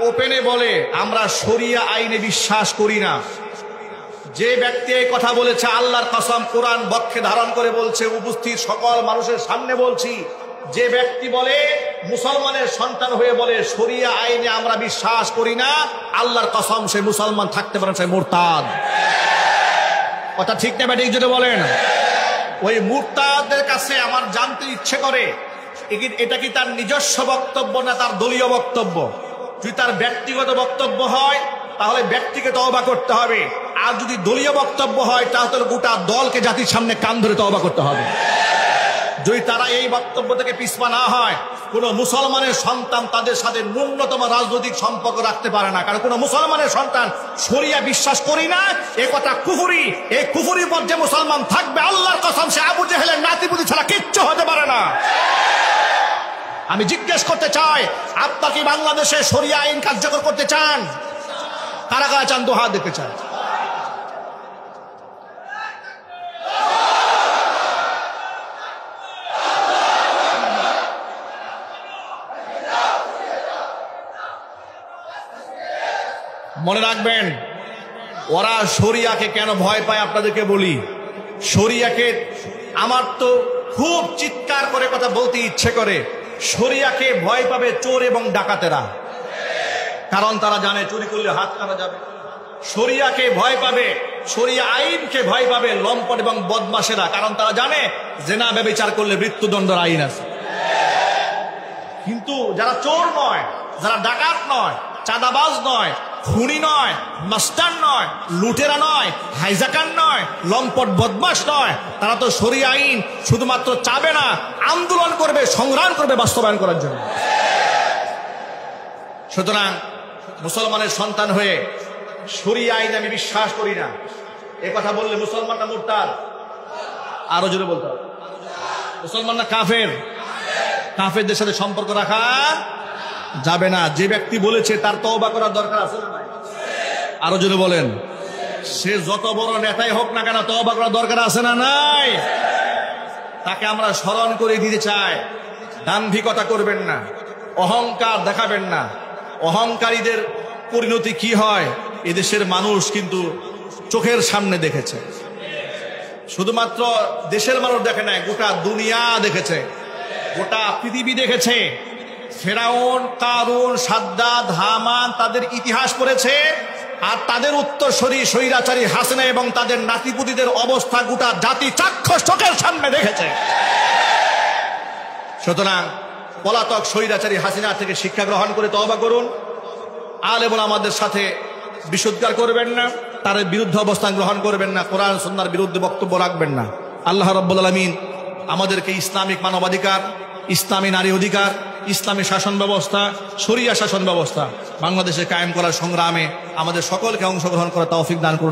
ওপেনে বলে আমরা শরিয়া আইনে বিশ্বাস করি না, যে ব্যক্তি এই কথা বলেছে আল্লাহর কসম কোরআন বক্ষে ধারণ করে বলছে, উপস্থিত সকল মানুষের সামনে বলছি, যে ব্যক্তি বলে মুসলমানের সন্তান হয়ে বলে শরিয়া আইনে আমরা বিশ্বাস করি না, আল্লাহর কসম সে মুসলমান থাকতে পারে, সে মুরতাদ। কথা ঠিক না ব্যাটিক যদি বলেন? ওই মুরতাদের কাছে আমার জানতে ইচ্ছে করে এটা কি তার নিজস্ব বক্তব্য না তার দলীয় বক্তব্য। যদি তার ব্যক্তিগত বক্তব্য হয় তাহলে ব্যক্তিকে তওবা করতে হবে, আর যদি দলীয় বক্তব্য হয় তাহলে গোটা দলকে জাতির সামনে কান ধরে তওবা করতে হবে। যদি তারা এই বক্তব্য থেকে পিছপা না হয়, কোন মুসলমানের সন্তান তাদের সাথে ন্যূনতম রাজনৈতিক সম্পর্ক রাখতে পারে না, কারণ কোন মুসলমানের সন্তান শরিয়া বিশ্বাস করি না এ কথা কুফরি। এই কুফরির মধ্যে মুসলমান থাকবে, আল্লাহর কসম সে আবু জেহেলের নাতিপুতি ছাড়া কিচ্ছু হতে পারে না। আমি জিজ্ঞেস করতে চাই, আপনারা কি বাংলাদেশে শরিয়া আইন কার্যকর করতে চান? কারা কারা চান? তো হাত দেখতে চান। মনে রাখবেন, ওরা শরিয়াকে কেন ভয় পায় আপনাদেরকে বলি। শরিয়াকে আমার তো খুব চিৎকার করে কথা বলতে ইচ্ছে করে, শরিয়াকে ভয় পাবে চোর এবং ডাকাতেরা, কারণ তারা জানে চুরি করলে হাত কাটা যাবে। শরিয়াকে ভয় পাবে, শরিয়া আইনকে ভয় পাবে লম্পট এবং বদমাশেরা, কারণ তারা জানে জেনা ব্যভিচার করলে মৃত্যুদণ্ডের আইন আছে। কিন্তু যারা চোর নয়, যারা ডাকাত নয়, চাঁদাবাজ নয়, খুনি নয়, মাস্টার নয়, লুটেরা নয়, হাইজাকার নয়, লম্পট বদমাশ নয়, তারা তো শরিয়া আইন শুধুমাত্র চাবে না, আন্দোলন করবে, সংগ্রাম করবে বাস্তবায়ন করার জন্য। সুতরাং মুসলমানের সন্তান হয়ে শরিয়া আইন আমি বিশ্বাস করি না এ কথা বললে মুসলমানটা মুরতাদ। আরো জোরে বলতে হবে, মুসলমান না কাফের? কাফেরদের সাথে সম্পর্ক রাখা যাবে না। যে ব্যক্তি বলেছে তার তওবা করার দরকার আছে না? আরো জোরে বলেন। সে যত বড় নেতাই হোক না কেন, তওবা করার দরকার আছে না নাই? তাকে আমরা স্মরণ করে দিতে চাই, দাম্ভিকতা করবেন না, অহংকার দেখাবেন না। অহংকারীদের পরিণতি কি হয় এদেশের মানুষ কিন্তু চোখের সামনে দেখেছে। শুধুমাত্র দেশের মানুষ দেখে নাই, গোটা দুনিয়া দেখেছে, গোটা পৃথিবী দেখেছে। ফেরাউন, কারুন, সাদ্দাত, হামান তাদের ইতিহাস পড়েছে, আর তাদের উত্তরসূরি স্বৈরাচারী হাসিনা এবং তাদের নাতিপুতিদের অবস্থা গোটা জাতি চাক্ষুষ চোখের সামনে দেখেছে। সুতরাং পলাতক স্বৈরাচারী হাসিনা থেকে শিক্ষা গ্রহণ করে তওবা করুন। আলেম ওলামাদের সাথে বিশুদ্ধার করবেন না, তার বিরুদ্ধে অবস্থান গ্রহণ করবেন না, কোরআন সুন্নাহর বিরুদ্ধে বক্তব্য রাখবেন না। আল্লাহ রাব্বুল আলামিন আমাদেরকে ইসলামিক মানবাধিকার, ইসলামী নারী অধিকার, ইসলামী শাসন ব্যবস্থা, শরিয়া শাসন ব্যবস্থা বাংলাদেশে কায়েম করার সংগ্রামে আমাদের সকলকে অংশগ্রহণ করার তৌফিক দান করুন।